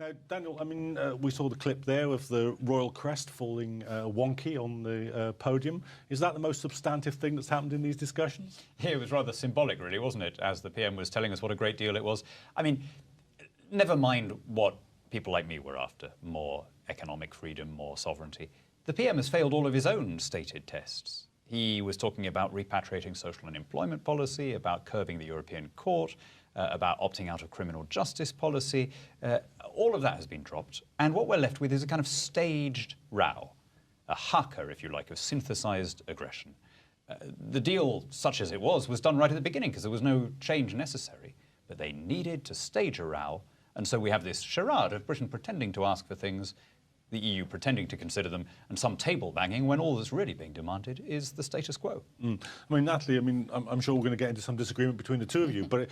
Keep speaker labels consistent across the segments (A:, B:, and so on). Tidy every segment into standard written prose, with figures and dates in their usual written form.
A: Now, Daniel, I mean, we saw the clip there of the royal crest falling wonky on the podium. Is that the most substantive thing that's happened in these discussions?
B: Yeah, it was rather symbolic, really, wasn't it, as the PM was telling us what a great deal it was. I mean, never mind what people like me were after, more economic freedom, more sovereignty. The PM has failed all of his own stated tests. He was talking about repatriating social and employment policy, about curbing the European Court, about opting out of criminal justice policy. All of that has been dropped. And what we're left with is a kind of staged row, a haka, if you like, of synthesized aggression. The deal, such as it was done right at the beginning because there was no change necessary. But they needed to stage a row. And so we have this charade of Britain pretending to ask for things, the EU pretending to consider them, and some table banging when all that's really being demanded is the status quo.
A: I mean, Natalie, I mean, I'm sure we're going to get into some disagreement between the two of you, but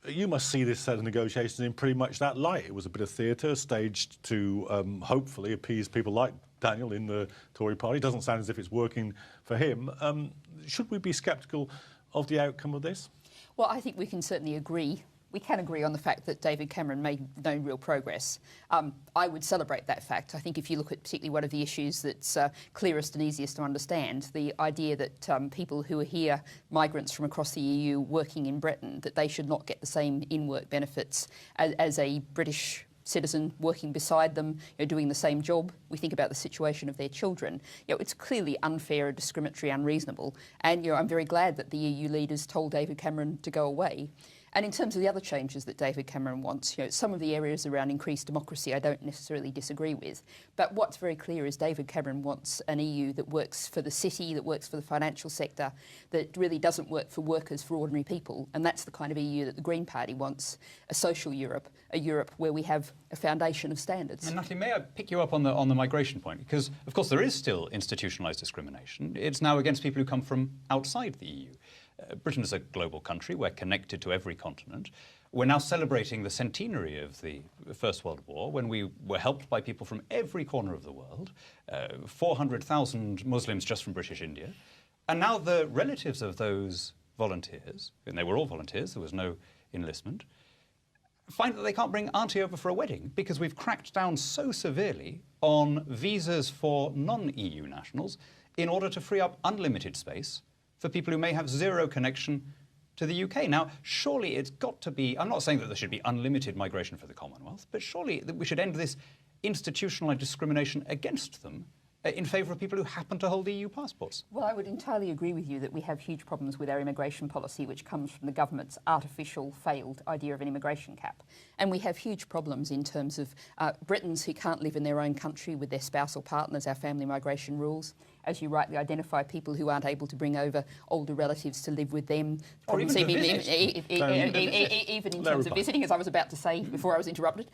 A: you must see this set of negotiations in pretty much that light. It was a bit of theatre staged to hopefully appease people like Daniel in the Tory party. It doesn't sound as if it's working for him. Should we be sceptical of the outcome of this?
C: Well, I think we can certainly agree. We can agree on the fact that David Cameron made no real progress. I would celebrate that fact. I think if you look at particularly one of the issues that's clearest and easiest to understand, the idea that people who are here, migrants from across the EU working in Britain, that they should not get the same in-work benefits as a British citizen working beside them, doing the same job. We think about the situation of their children. It's clearly unfair, discriminatory, unreasonable. And I'm very glad that the EU leaders told David Cameron to go away. And in terms of the other changes that David Cameron wants, some of the areas around increased democracy I don't necessarily disagree with. But what's very clear is David Cameron wants an EU that works for the city, that works for the financial sector, that really doesn't work for workers, for ordinary people. And that's the kind of EU that the Green Party wants, a social Europe, a Europe where we have a foundation of standards.
B: And Natalie, may I pick you up on the migration point? Because, of course, there is still institutionalised discrimination. It's now against people who come from outside the EU. Britain is a global country. We're connected to every continent. We're now celebrating the centenary of the First World War, when we were helped by people from every corner of the world, 400,000 Muslims just from British India. And now the relatives of those volunteers, and they were all volunteers, there was no enlistment, find that they can't bring auntie over for a wedding because we've cracked down so severely on visas for non-EU nationals in order to free up unlimited space for people who may have zero connection to the UK. Now, surely it's got to be, I'm not saying that there should be unlimited migration for the Commonwealth, but surely that we should end this institutionalised discrimination against them in favour of people who happen to hold EU passports.
C: Well, I would entirely agree with you that we have huge problems with our immigration policy, which comes from the government's artificial, failed idea of an immigration cap. And we have huge problems in terms of Britons who can't live in their own country with their spouse or partners, our family migration rules. As you rightly identify, people who aren't able to bring over older relatives to live with them.
B: Or even
C: in terms of visiting, as I was about to say before I was interrupted,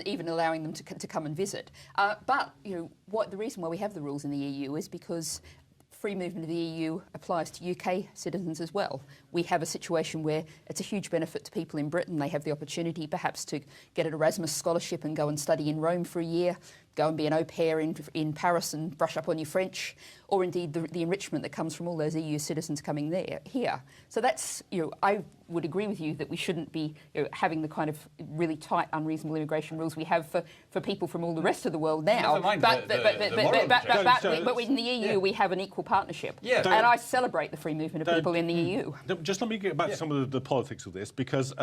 C: even allowing them to come and visit. But the reason why we have the rules in the EU is because free movement of the EU applies to UK citizens as well. We have a situation where it's a huge benefit to people in Britain. They have the opportunity perhaps to get an Erasmus scholarship and go and study in Rome for a year, go and be an au pair in Paris and brush up on your French, or indeed the enrichment that comes from all those EU citizens coming here. So that's, I would agree with you that we shouldn't be having the kind of really tight, unreasonable immigration rules we have for people from all the rest of the world now. But in the EU we have an equal partnership. Yeah. And I celebrate the free movement of people in the EU.
A: Just let me get back to some of the politics of this, because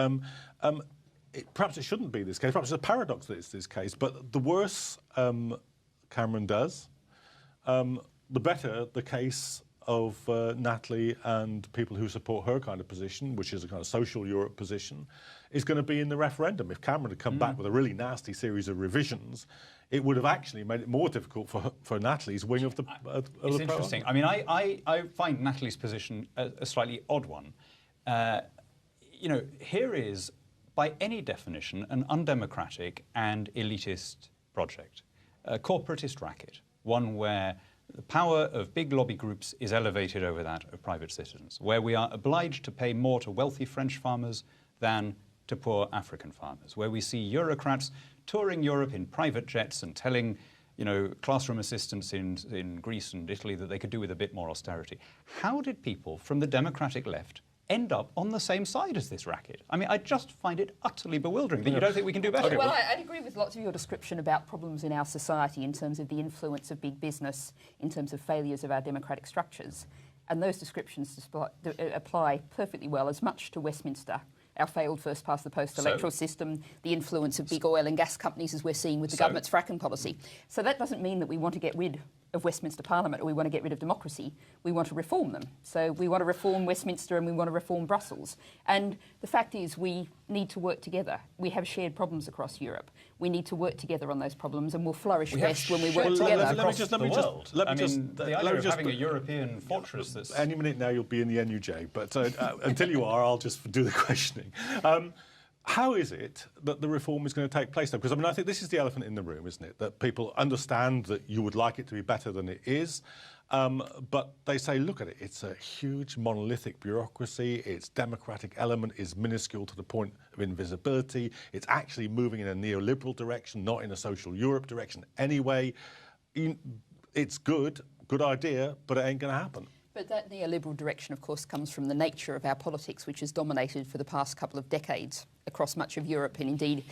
A: perhaps it shouldn't be this case. Perhaps it's a paradox that it's this case. But the worse Cameron does, the better the case of Natalie and people who support her kind of position, which is a kind of social Europe position, is going to be in the referendum. If Cameron had come back with a really nasty series of revisions, it would have actually made it more difficult for Natalie's wing of the
B: It's interesting. I mean, I find Natalie's position a slightly odd one. Here is, by any definition, an undemocratic and elitist project, a corporatist racket, one where the power of big lobby groups is elevated over that of private citizens, where we are obliged to pay more to wealthy French farmers than to poor African farmers, where we see Eurocrats touring Europe in private jets and telling classroom assistants in Greece and Italy that they could do with a bit more austerity. How did people from the democratic left end up on the same side as this racket. I mean, I just find it utterly bewildering that you don't think we can do better.
C: Okay, well, I'd agree with lots of your description about problems in our society in terms of the influence of big business, in terms of failures of our democratic structures. And those descriptions apply perfectly well as much to Westminster, our failed first-past-the-post electoral system, the influence of big oil and gas companies as we're seeing with the government's fracking policy. So that doesn't mean that we want to get rid of Westminster Parliament or we want to get rid of democracy. We want to reform them. So we want to reform Westminster and we want to reform Brussels. And the fact is we need to work together. We have shared problems across Europe. We need to work together on those problems and we'll flourish best when we work together.
A: Let me just
B: the idea of having a European fortress that's...
A: Any minute now you'll be in the NUJ, but until you are, I'll just do the questioning. How is it that the reform is going to take place now? Because, I mean, I think this is the elephant in the room, isn't it? That people understand that you would like it to be better than it is, but they say, look at it, it's a huge monolithic bureaucracy, its democratic element is minuscule to the point of invisibility, it's actually moving in a neoliberal direction, not in a social Europe direction anyway. It's good idea, but it ain't going to happen.
C: But that neoliberal direction, of course, comes from the nature of our politics, which has dominated for the past couple of decades across much of Europe and indeed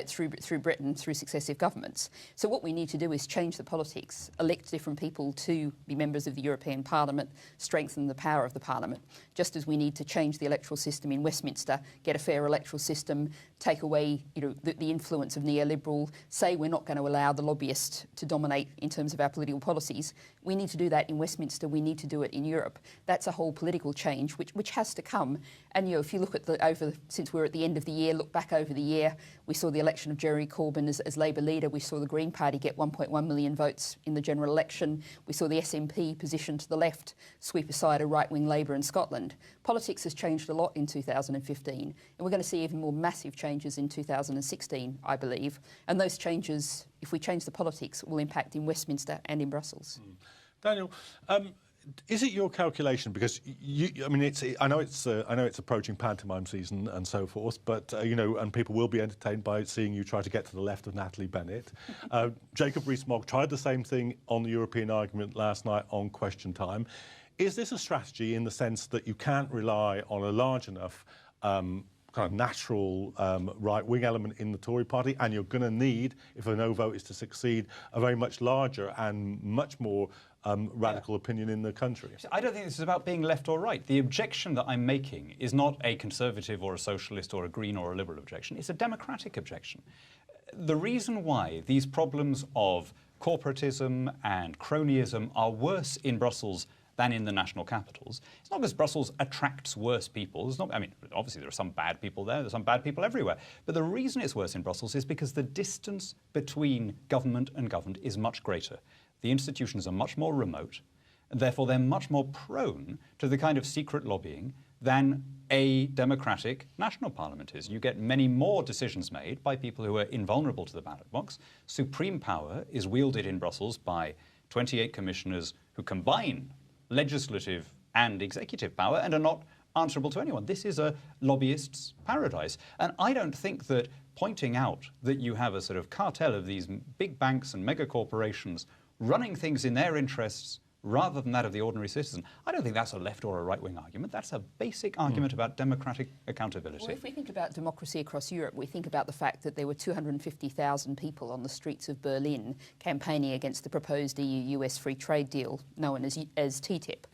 C: through Britain, through successive governments. So what we need to do is change the politics, elect different people to be members of the European Parliament, strengthen the power of the Parliament, just as we need to change the electoral system in Westminster, get a fair electoral system, take away the influence of neoliberal, say we're not going to allow the lobbyists to dominate in terms of our political policies. We need to do that in Westminster, we need to do it in Europe. That's a whole political change which has to come. And if you look at since we're at the end of the year, look back over the year, we saw the election of Jeremy Corbyn as Labour leader. We saw the Green Party get 1.1 million votes in the general election. We saw the SNP position to the left sweep aside a right-wing Labour in Scotland. Politics has changed a lot in 2015, and we're going to see even more massive changes in 2016, I believe. And those changes, if we change the politics, will impact in Westminster and in Brussels.
A: Daniel, is it your calculation? Because I know it's approaching pantomime season and so forth, but and people will be entertained by seeing you try to get to the left of Natalie Bennett. Jacob Rees-Mogg tried the same thing on the European argument last night on Question Time. Is this a strategy in the sense that you can't rely on a large enough kind of natural right-wing element in the Tory party, and you're going to need, if a no vote is to succeed, a very much larger and much more radical opinion in the country?
B: I don't think this is about being left or right. The objection that I'm making is not a conservative or a socialist or a green or a liberal objection. It's a democratic objection. The reason why these problems of corporatism and cronyism are worse in Brussels than in the national capitals. It's not because Brussels attracts worse people. Obviously there are some bad people there, there's some bad people everywhere. But the reason it's worse in Brussels is because the distance between government and governed is much greater. The institutions are much more remote, and therefore they're much more prone to the kind of secret lobbying than a democratic national parliament is. You get many more decisions made by people who are invulnerable to the ballot box. Supreme power is wielded in Brussels by 28 commissioners who combine legislative and executive power and are not answerable to anyone. This is a lobbyist's paradise. And I don't think that pointing out that you have a sort of cartel of these big banks and mega corporations running things in their interests rather than that of the ordinary citizen, I don't think that's a left or a right-wing argument. That's a basic argument about democratic accountability.
C: Well, if we think about democracy across Europe, we think about the fact that there were 250,000 people on the streets of Berlin campaigning against the proposed EU-US free trade deal known as TTIP.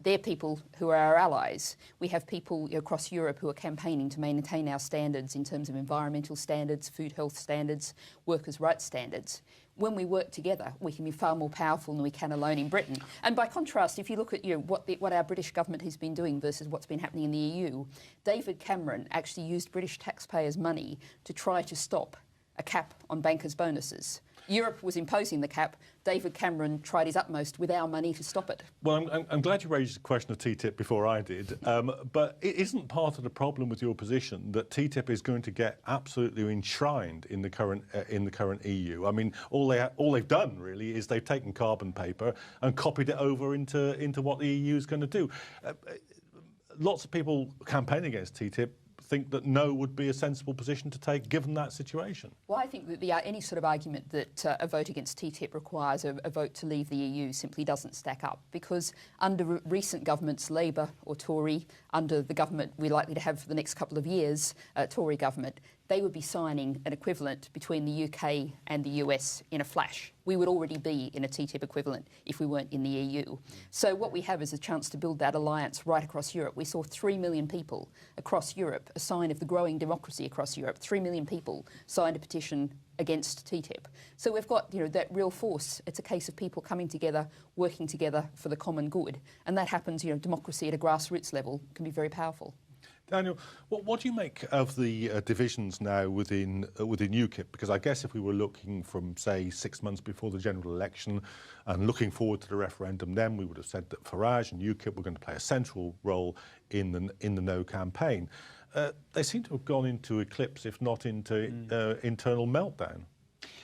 C: They're people who are our allies. We have people across Europe who are campaigning to maintain our standards in terms of environmental standards, food health standards, workers' rights standards. When we work together, we can be far more powerful than we can alone in Britain. And by contrast, if you look at what our British government has been doing versus what's been happening in the EU, David Cameron actually used British taxpayers' money to try to stop a cap on bankers' bonuses. Europe was imposing the cap. David Cameron tried his utmost with our money to stop it.
A: Well, I'm glad you raised the question of TTIP before I did, but it isn't part of the problem with your position that TTIP is going to get absolutely enshrined in the current EU. I mean, all they've done really is they've taken carbon paper and copied it over into what the EU is going to do. Lots of people campaigning against TTIP think that no would be a sensible position to take given that situation?
C: Well, I think that any sort of argument that a vote against TTIP requires a vote to leave the EU simply doesn't stack up, because under recent governments, Labour or Tory, under the government we're likely to have for the next couple of years, Tory government, they would be signing an equivalent between the UK and the US in a flash. We would already be in a TTIP equivalent if we weren't in the EU. So what we have is a chance to build that alliance right across Europe. We saw 3 million people across Europe, a sign of the growing democracy across Europe. 3 million people signed a petition against TTIP. So we've got, that real force. It's a case of people coming together, working together for the common good. And that happens, democracy at a grassroots level can be very powerful.
A: Daniel, what do you make of the divisions now within UKIP? Because I guess if we were looking from, say, 6 months before the general election and looking forward to the referendum, then we would have said that Farage and UKIP were going to play a central role in the No campaign. They seem to have gone into eclipse, if not into internal meltdown.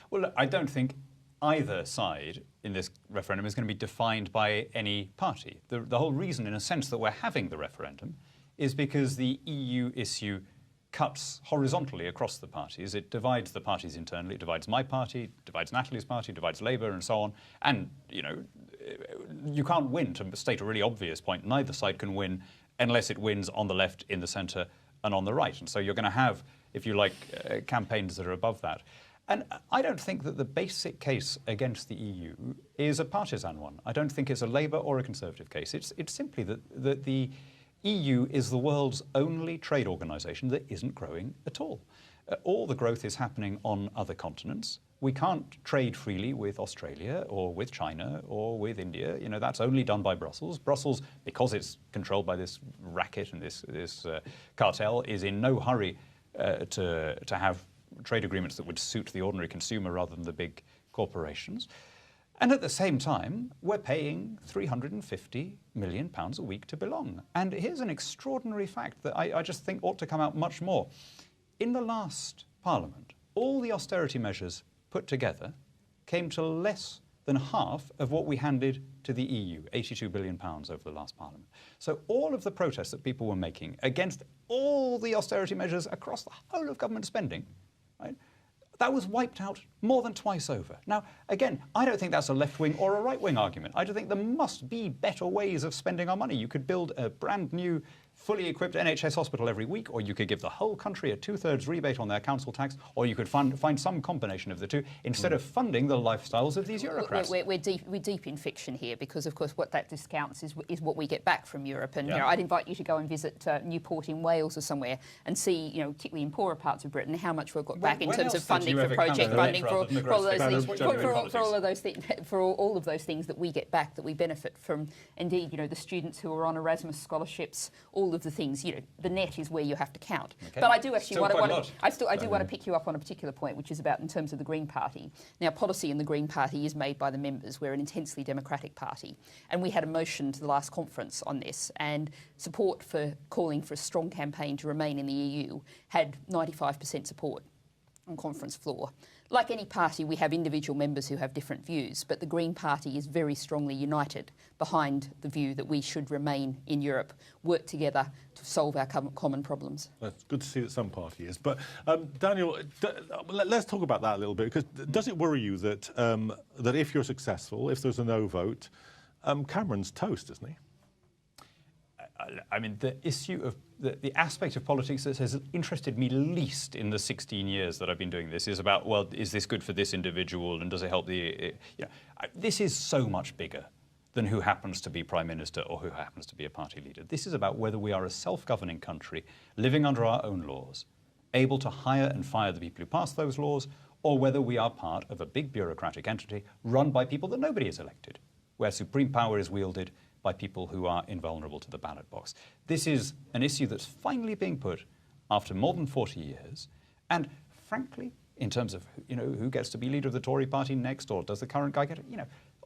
B: Well, I don't think either side in this referendum is going to be defined by any party. The whole reason, in a sense, that we're having the referendum is because the EU issue cuts horizontally across the parties. It divides the parties internally. It divides my party, divides Natalie's party, divides Labour, and so on. And, you can't win, to state a really obvious point. Neither side can win unless it wins on the left, in the centre, and on the right. And so you're going to have, if you like, campaigns that are above that. And I don't think that the basic case against the EU is a partisan one. I don't think it's a Labour or a Conservative case. It's simply that the EU is the world's only trade organisation that isn't growing at all. All the growth is happening on other continents. We can't trade freely with Australia or with China or with India. That's only done by Brussels. Brussels, because it's controlled by this racket and this cartel, is in no hurry to have trade agreements that would suit the ordinary consumer rather than the big corporations. And at the same time, we're paying £350 million a week to belong. And here's an extraordinary fact that I just think ought to come out much more. In the last Parliament, all the austerity measures put together came to less than half of what we handed to the EU, £82 billion over the last Parliament. So all of the protests that people were making against all the austerity measures across the whole of government spending, right, that was wiped out more than twice over. Now, again, I don't think that's a left-wing or a right-wing argument. I just think there must be better ways of spending our money. You could build a brand new, fully equipped NHS hospital every week, or you could give the whole country a 2/3 rebate on their council tax, or you could find some combination of the two, instead of funding the lifestyles of these bureaucrats.
C: We're deep in fiction here, because, of course, what that discounts is what we get back from Europe. And I'd invite you to go and visit Newport in Wales or somewhere and see, particularly in poorer parts of Britain, how much we've got back in terms of funding for project funding, for all of those things that we get back, that we benefit from. Indeed, the students who are on Erasmus scholarships, all of the things, the net is where you have to count. Okay. But I do actually want to pick you up on a particular point, which is about in terms of the Green Party. Now, policy in the Green Party is made by the members. We're an intensely democratic party. And we had a motion to the last conference on this, and support for calling for a strong campaign to remain in the EU had 95% support on conference floor. Like any party, we have individual members who have different views, but the Green Party is very strongly united behind the view that we should remain in Europe, work together to solve our common problems.
A: It's good to see that some party is. But Daniel, let's talk about that a little bit, because does it worry you that that if you're successful, if there's a no vote, Cameron's toast, isn't he?
B: I mean, the issue of the aspect of politics that has interested me least in the 16 years that I've been doing this is about, well, is this good for this individual, and does it help the... this is so much bigger than who happens to be Prime Minister or who happens to be a party leader. This is about whether we are a self-governing country, living under our own laws, able to hire and fire the people who pass those laws, or whether we are part of a big bureaucratic entity run by people that nobody has elected, where supreme power is wielded by people who are invulnerable to the ballot box. This is an issue that's finally being put after more than 40 years. And frankly, in terms of who gets to be leader of the Tory party next, or does the current guy get it,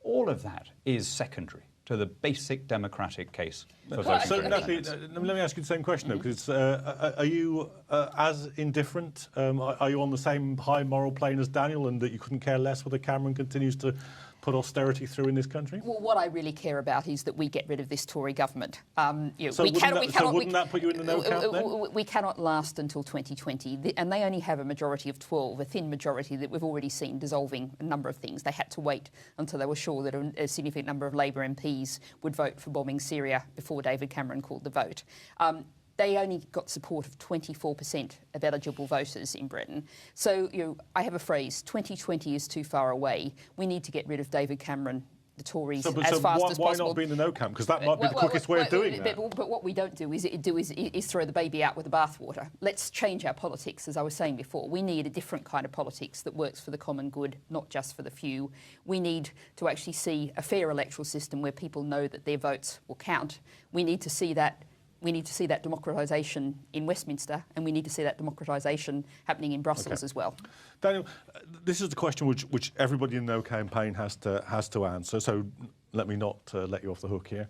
B: all of that is secondary to the basic democratic case for voting.
A: So, Natalie, let me ask you the same question, though, because are you as indifferent? Are you on the same high moral plane as Daniel, and that you couldn't care less whether Cameron continues to put austerity through in this country?
C: Well, what I really care about is that we get rid of this Tory government.
A: So wouldn't that put you in the no camp then?
C: We cannot last until 2020, and they only have a majority of 12, a thin majority that we've already seen dissolving a number of things. They had to wait until they were sure that a significant number of Labour MPs would vote for bombing Syria before David Cameron called the vote. They only got support of 24% of eligible voters in Britain. So, I have a phrase, 2020 is too far away. We need to get rid of David Cameron, the Tories, as fast as possible.
A: Why not be in the no camp? Because that might be the quickest way of doing that.
C: But what we don't do is throw the baby out with the bathwater. Let's change our politics, as I was saying before. We need a different kind of politics that works for the common good, not just for the few. We need to actually see a fair electoral system where people know that their votes will count. We need to see that democratisation in Westminster, and we need to see that democratisation happening in Brussels as well.
A: Daniel, this is the question which everybody in No campaign has to answer, so let me not let you off the hook here.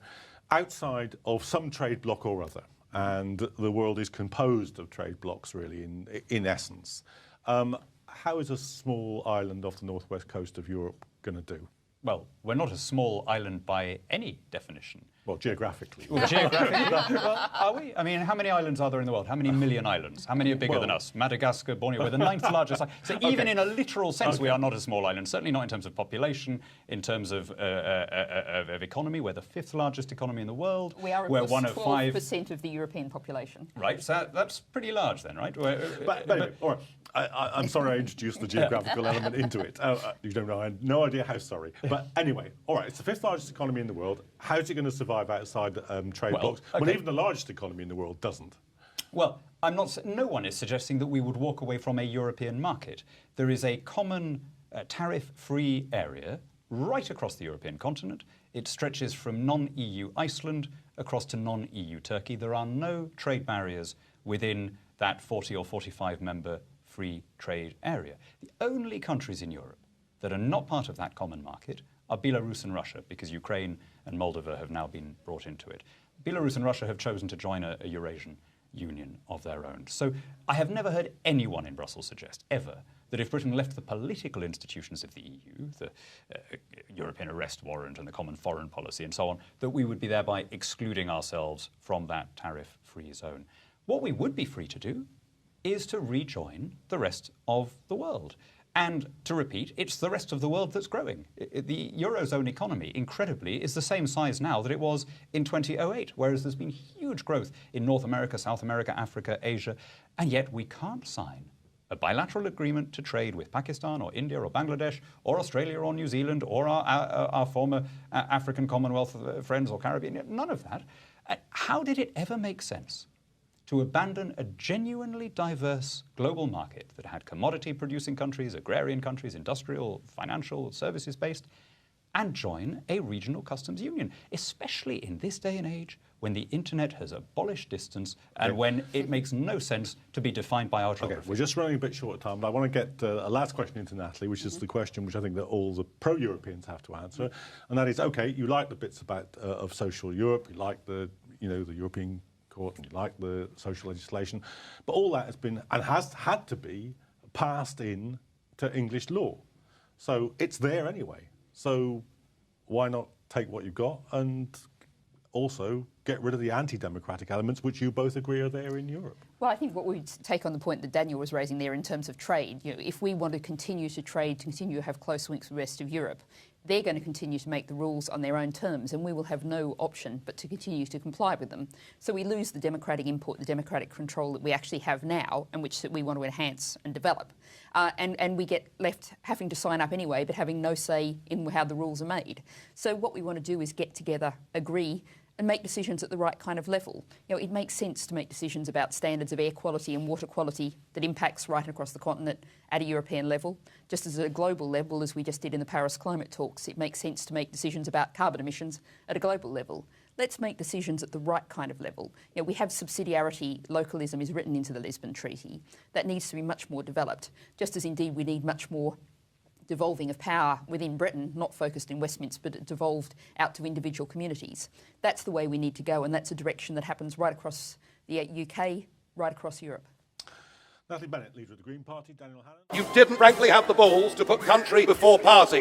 A: Outside of some trade bloc or other, and the world is composed of trade blocs really in essence, how is a small island off the northwest coast of Europe going to do?
B: Well, we're not a small island by any definition.
A: Well, geographically.
B: Well, geographically, well, are we? I mean, how many islands are there in the world? How many million islands? How many are bigger than us? Madagascar, Borneo, we're the 9th largest. So even in a literal sense, we are not a small island. Certainly not in terms of population, in terms of economy. We're the 5th largest economy in the world.
C: We're one of 12% of the European population.
B: Right, so that's pretty large then, right?
A: But anyway, all right. I'm sorry I introduced the geographical element into it. You don't know, I had no idea how sorry. But anyway, all right, it's the 5th largest economy in the world. How's it going to survive outside trade blocs when even the largest economy in the world doesn't?
B: Well, no one is suggesting that we would walk away from a European market. There is a common tariff-free area right across the European continent. It stretches from non-EU Iceland across to non-EU Turkey. There are no trade barriers within that 40 or 45 member free trade area. The only countries in Europe that are not part of that common market are Belarus and Russia, because Ukraine and Moldova have now been brought into it. Belarus and Russia have chosen to join a Eurasian Union of their own. So I have never heard anyone in Brussels suggest, ever, that if Britain left the political institutions of the EU, the European arrest warrant and the common foreign policy and so on, that we would be thereby excluding ourselves from that tariff-free zone. What we would be free to do is to rejoin the rest of the world. And to repeat, it's the rest of the world that's growing. The Eurozone economy, incredibly, is the same size now that it was in 2008, whereas there's been huge growth in North America, South America, Africa, Asia, and yet we can't sign a bilateral agreement to trade with Pakistan or India or Bangladesh or Australia or New Zealand or our former African Commonwealth friends or Caribbean. None of that. How did it ever make sense to abandon a genuinely diverse global market that had commodity-producing countries, agrarian countries, industrial, financial, services-based, and join a regional customs union, especially in this day and age when the internet has abolished distance and when it makes no sense to be defined by our geography.
A: Okay, we're just running a bit short of time, but I want to get a last question into Natalie, which is the question which I think that all the pro-Europeans have to answer, and that is, okay, you like the bits about of social Europe, you like the European Court, and you like the social legislation, but all that has been and has had to be passed in to English law. So it's there anyway. So why not take what you've got and also get rid of the anti-democratic elements which you both agree are there in Europe?
C: Well, I think what we take on the point that Daniel was raising there in terms of trade, if we want to continue to trade, to continue to have close links with the rest of Europe, they're going to continue to make the rules on their own terms, and we will have no option but to continue to comply with them. So we lose the democratic input, the democratic control that we actually have now, and which we want to enhance and develop. And we get left having to sign up anyway, but having no say in how the rules are made. So what we want to do is get together, agree, and make decisions at the right kind of level. It makes sense to make decisions about standards of air quality and water quality that impacts right across the continent at a European level. Just as at a global level, as we just did in the Paris climate talks, it makes sense to make decisions about carbon emissions at a global level. Let's make decisions at the right kind of level. We have subsidiarity, localism is written into the Lisbon Treaty. That needs to be much more developed, just as indeed we need much more devolving of power within Britain, not focused in Westminster, but devolved out to individual communities. That's the way we need to go, and that's a direction that happens right across the UK, right across Europe.
A: Natalie Bennett, leader of the Green Party, Daniel Hannan.
D: You didn't frankly have the balls to put country before party.